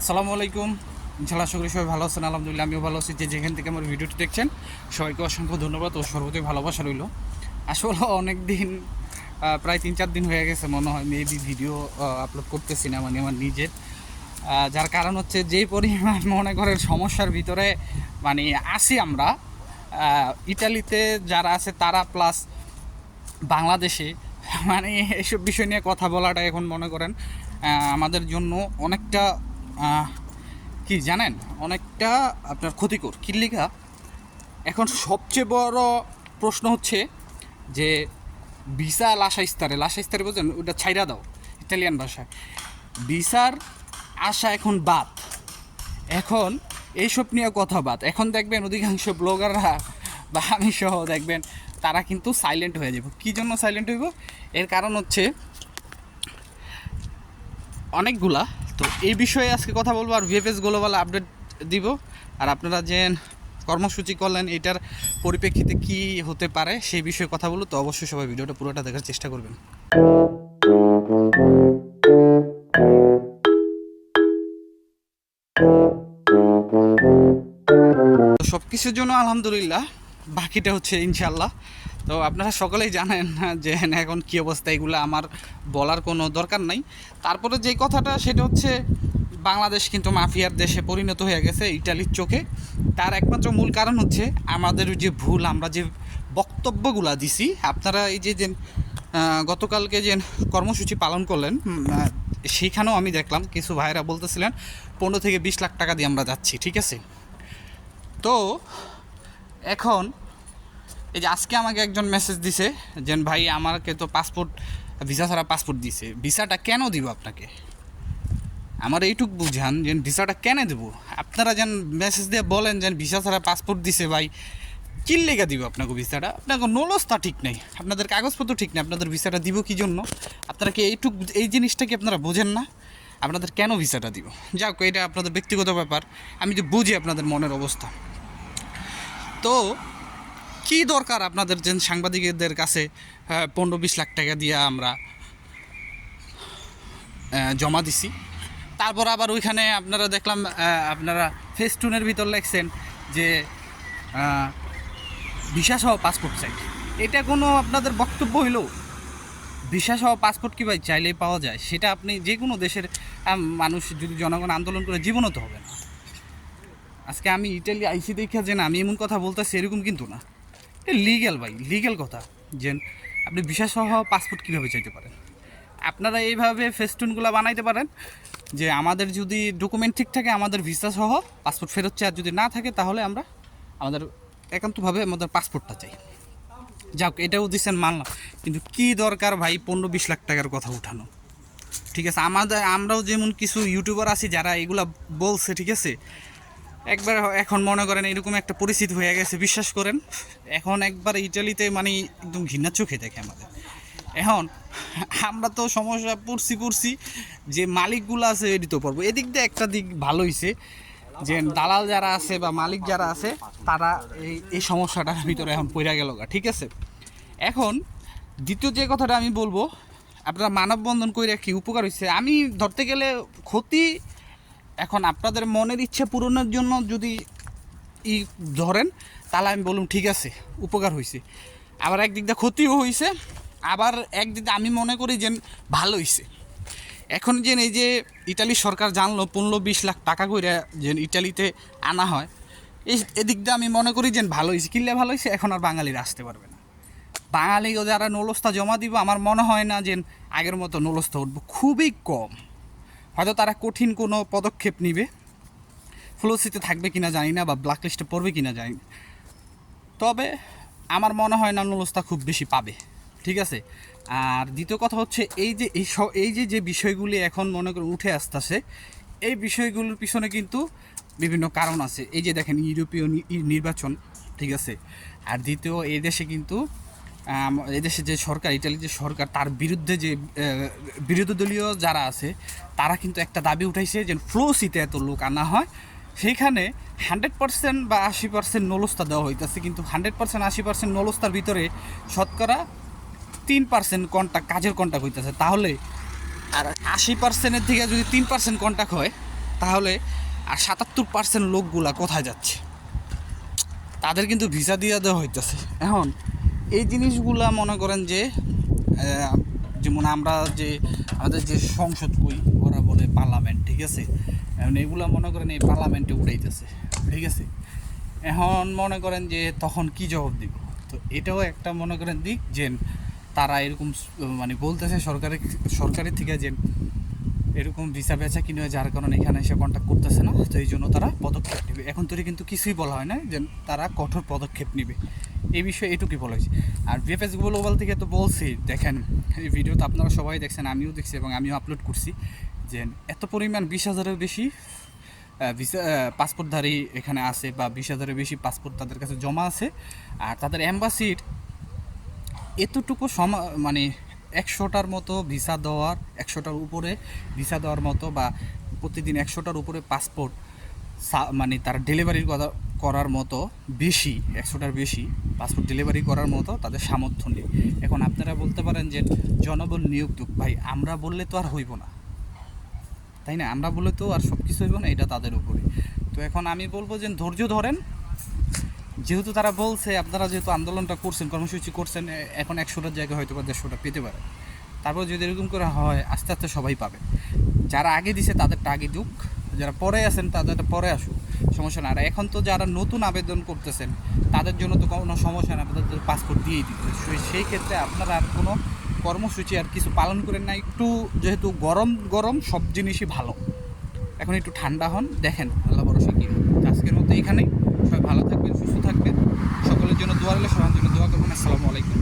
আসসালামু আলাইকুম। ইনশাআল্লাহ আশা করি সবাই ভালো আছেন। আলহামদুলিল্লাহ আমিও ভালো আছি। যেখান থেকে আমার ভিডিওটি দেখছেন সবাইকে অসংখ্য ধন্যবাদ ও সর্বতই ভালোবাসা রইল। আসলে অনেক দিন প্রায় 3-4 দিন হয়ে গেছে মনে হয় মেবি ভিডিও আপলোড করতেছি না, মানে আমার নিজের, যার কারণ হচ্ছে যেই পরিমাণ মনে করেন সমস্যার ভিতরে মানে আসি আমরা, ইটালিতে যারা আছে তারা প্লাস বাংলাদেশে, মানে এসব বিষয় নিয়ে কথা বলাটা এখন মনে করেন আমাদের জন্য অনেকটা কি জানেন, অনেকটা আপনার ক্ষতিকর। কি লিখা এখন সবচেয়ে বড় প্রশ্ন হচ্ছে যে ভিসা লাসা ইস্তারে বলছেন ওটা ছাইরা দাও ইতালিয়ান ভাষায়, ভিসার আশা এখন বাদ। এখন এইসব নিয়ে কথা বাদ। এখন দেখবেন অধিকাংশ ব্লগাররা বা আমি সহ দেখবেন তারা কিন্তু সাইলেন্ট হয়ে যাব। কী জন্য সাইলেন্ট হইব? এর কারণ হচ্ছে অনেকগুলা। তো এই বিষয়ে আজকে কথা বলবো, আর ভিএফএস গ্লোবাল আপডেট দিব। আর আপনারা যে কর্মসূচি করলেন এটার পরিপ্রেক্ষিতে কি হতে পারে সেই বিষয়ে কথা বলবো। তো অবশ্যই সবাই ভিডিওটা পুরোটা দেখার চেষ্টা করবেন। তো সব কিছুর জন্য আলহামদুলিল্লাহ, বাকিটা হচ্ছে ইনশাল্লাহ। তো আপনারা সকলেই জানেন যে এখন কী অবস্থা, এগুলো আমার বলার কোনো দরকার নাই। তারপরে যে কথাটা সেটা হচ্ছে বাংলাদেশ কিন্তু মাফিয়ার দেশে পরিণত হয়ে গেছে ইটালির চোখে। তার একমাত্র মূল কারণ হচ্ছে আমাদের যে ভুল, আমরা যে বক্তব্যগুলো দিছি। আপনারা এই যে গতকালকে যে কর্মসূচি পালন করলেন, সেইখানেও আমি দেখলাম কিছু ভাইরা বলতেছিলেন 15 থেকে 20 লাখ টাকা দিয়ে আমরা যাচ্ছি, ঠিক আছে। তো এখন এই যে আজকে আমাকে একজন মেসেজ দিছে যে ভাই আমাকে তো পাসপোর্ট, ভিসা ছাড়া পাসপোর্ট দিছে, ভিসাটা কেন দিব আপনাকে? আমার এইটুক বুঝান যে ভিসাটা কেন দেবো? আপনারা যেন মেসেজ দিয়ে বলেন যে ভিসা ছাড়া পাসপোর্ট দিছে, ভাই কী লেগে দিব আপনাকে ভিসাটা? আপনাকে নলস্তা ঠিক নেই, আপনাদের কাগজপত্র ঠিক নেই, আপনাদের ভিসাটা দিব কী জন্য? আপনারা কি এই জিনিসটা কি আপনারা বোঝেন না? আপনাদের কেন ভিসাটা দিব? যাক, এটা আপনাদের ব্যক্তিগত ব্যাপার, আমি তো বুঝি আপনাদের মনের অবস্থা। তো কি দরকার আপনাদের যে সাংবাদিকদের কাছে 15-20 লাখ টাকা দিয়ে আমরা জমা দিছি, তারপর আবার ওইখানে আপনারা দেখলাম আপনারা ফেস্টুনের ভিতর লেখছেন যে ভিসা সহ পাসপোর্ট চাই। এটা কোনো আপনাদের বক্তব্য হইলো? ভিসা সহ পাসপোর্ট কি ভাই চাইলেই পাওয়া যায়? সেটা আপনি যে কোনো দেশের মানুষ যদি জনগণ আন্দোলন করে জীবনও তো হবে না। আজকে আমি ইটালি আইসি দেখা যে না আমি এমন কথা বলতেছি এরকম কিন্তু না, এটা লিগ্যাল ভাই, লিগ্যাল কথা। যে আপনি ভিসা সহ পাসপোর্ট কীভাবে চাইতে পারেন? আপনারা এইভাবে ফেস্টুনগুলো বানাইতে পারেন যে আমাদের যদি ডকুমেন্ট ঠিক থাকে আমাদের ভিসা সহ পাসপোর্ট ফেরত চাই, আর যদি না থাকে তাহলে আমরা আমাদের একান্তভাবে আমাদের পাসপোর্টটা চাই। যাক, এটাও দিচ্ছেন মানলাম, কিন্তু কি দরকার ভাই 15-20 লাখ টাকার কথা উঠানো? ঠিক আছে, আমরাও যেমন কিছু ইউটিউবার আছি যারা এগুলা বলছে, ঠিক আছে। একবার এখন মনে করেন এরকম একটা পরিস্থিতি হয়ে গেছে, বিশ্বাস করেন এখন একবার ইটালিতে মানে একদম ঘৃণার চোখে দেখে আমাদের। এখন আমরা তো সমস্যা পড়ছি যে মালিকগুলো আছে এটি তো পড়বো। এদিক দিয়ে একটা দিক ভালো হয়েছে যে দালাল যারা আছে বা মালিক যারা আছে তারা এই সমস্যাটার ভিতরে এখন পড়ে গেল, ঠিক আছে। এখন দ্বিতীয় যে কথাটা আমি বলবো, আপনারা মানববন্ধন করে কি উপকার হয়েছে? আমি ধরতে গেলে ক্ষতি, এখন আপনাদের মনের ইচ্ছে পূরণের জন্য যদি ধরেন তাহলে আমি বলুন ঠিক আছে, উপকার হয়েছে। আবার একদিক দিয়ে ক্ষতিও হয়েছে, আবার একদিক দিয়ে আমি মনে করি যে ভালো হয়েছে। এখন যে এই যে ইটালি সরকার জানলো 15-20 লাখ টাকা করে যে ইটালিতে আনা হয়, এদিক দিয়ে আমি মনে করি যে ভালো হয়েছে। কিনলে ভালো হয়েছে, এখন আর বাঙালিরা আসতে পারবে না। বাঙালি যারা নলস্তা জমা দিব আমার মনে হয় না যে আগের মতো নলস্তা উঠবো, খুবই কম। হয়তো তারা কঠিন কোনো পদক্ষেপ নিবে, ফ্লোসিতে থাকবে কিনা জানি না, বা ব্ল্যাক লিস্টে পড়বে কিনা জানি না, তবে আমার মনে হয় না নলস্তা খুব বেশি পাবে, ঠিক আছে। আর দ্বিতীয় কথা হচ্ছে এই যে বিষয়গুলি এখন মনে করুন উঠে আসতেছে, এই বিষয়গুলোর পিছনে কিন্তু বিভিন্ন কারণ আছে। এই যে দেখেন ইউরোপীয় নির্বাচন, ঠিক আছে। আর দ্বিতীয় এই দেশে কিন্তু এদেশে যে সরকার, ইটালির যে সরকার, তার বিরুদ্ধে যে বিরোধী দলীয় যারা আছে তারা কিন্তু একটা দাবি উঠাইছে যে ফ্লোসিতে এত লোক আনা হয়, সেইখানে 100% বা 80% নলস্তা দেওয়া হইতেছে, কিন্তু 100% 80% নলস্তার ভিতরে শতকরা 3% কন্ট্যাক্ট, কাজের কন্ট্যাক্ট হইতেছে। তাহলে আর 80%-এর থেকে যদি 3% কন্ট্যাক্ট হয় তাহলে আর ৭৭% লোকগুলা কোথায় যাচ্ছে? তাদের কিন্তু ভিসা দিয়ে দেওয়া হইতেছে। এখন এই জিনিসগুলা মনে করেন যে যেমন আমরা যে আমাদের যে সংসদ কই ওরা বলে পার্লামেন্ট, ঠিক আছে? এখন এগুলা মনে করেন এই পার্লামেন্টে উঠাইতেছে, ঠিক আছে? এখন মনে করেন যে তখন কি জবাব দিব? তো এটাও একটা মনে করেন দিক যে তারা এরকম মানে বলতেছে সরকারের থেকে যে এরকম ভিসা বেচা কিনে যার কারণে এখানে এসে কন্ট্যাক্ট করতেছে না, তো এই জন্য তারা পদক্ষেপ নেবে। এখন তো কিন্তু কিছুই বলা হয় না যে তারা কঠোর পদক্ষেপ নেবে, এই বিষয়ে এটুকুই বলা হয়েছে। আর ভিএফএস গ্লোবাল থেকে তো বলছি, দেখেন এই ভিডিও তো আপনারা সবাই দেখছেন, আমিও দেখছি এবং আমিও আপলোড করছি যে এত পরিমাণ 20,000-এর বেশি ভিসা পাসপোর্টধারী এখানে আছে, বা 20,000-এর বেশি পাসপোর্ট তাদের কাছে জমা আছে। আর তাদের অ্যাম্বাসির এতটুকু মানে 100টার মতো ভিসা দেওয়ার, 100টার উপরে ভিসা দেওয়ার মতো, বা প্রতিদিন 100টার উপরে পাসপোর্ট মানে তারা ডেলিভারি করার মতো বেশি, 100টার বেশি পাসপোর্ট ডেলিভারি করার মতো তাদের সামর্থ্য নেই। এখন আপনারা বলতে পারেন যে জনবল নিয়োগ দুঃখ, ভাই আমরা বললে তো আর হইব না, তাই না? আমরা বললে তো আর সব কিছু হইব না, এটা তাদের উপরে। তো এখন আমি বলবো যে ধৈর্য ধরেন, যেহেতু তারা বলছে, আপনারা যেহেতু আন্দোলনটা করছেন, কর্মসূচি করছেন, এখন 100টার জায়গায় হয়তো বা 150টা পেতে পারে। তারপর যদি এরকম করে হয়, আস্তে আস্তে সবাই পাবে। যারা আগে দিছে তাদেরটা আগে দিক, যারা পরে আছেন তাদেরটা পরে আসুক, সমস্যা না। আর এখন তো যারা নতুন আবেদন করতেছেন তাদের জন্য তো কোনো সমস্যা না, তাদের পাসপোর্ট দিয়েই দিতে। সেই ক্ষেত্রে আপনারা আর কোনো কর্মসূচি আর কিছু পালন করেন না। একটু যেহেতু গরম গরম সব জিনিসই ভালো, এখন একটু ঠান্ডা হন, দেখেন আল্লাহ ভরসা কী হয়। আজকের মতো এইখানেই, সবাই ভালো থাকবেন, সুস্থ থাকবেন, সকলের জন্য দোয়া রইলে, সবার জন্য দোয়া করবেন। আসসালামু আলাইকুম।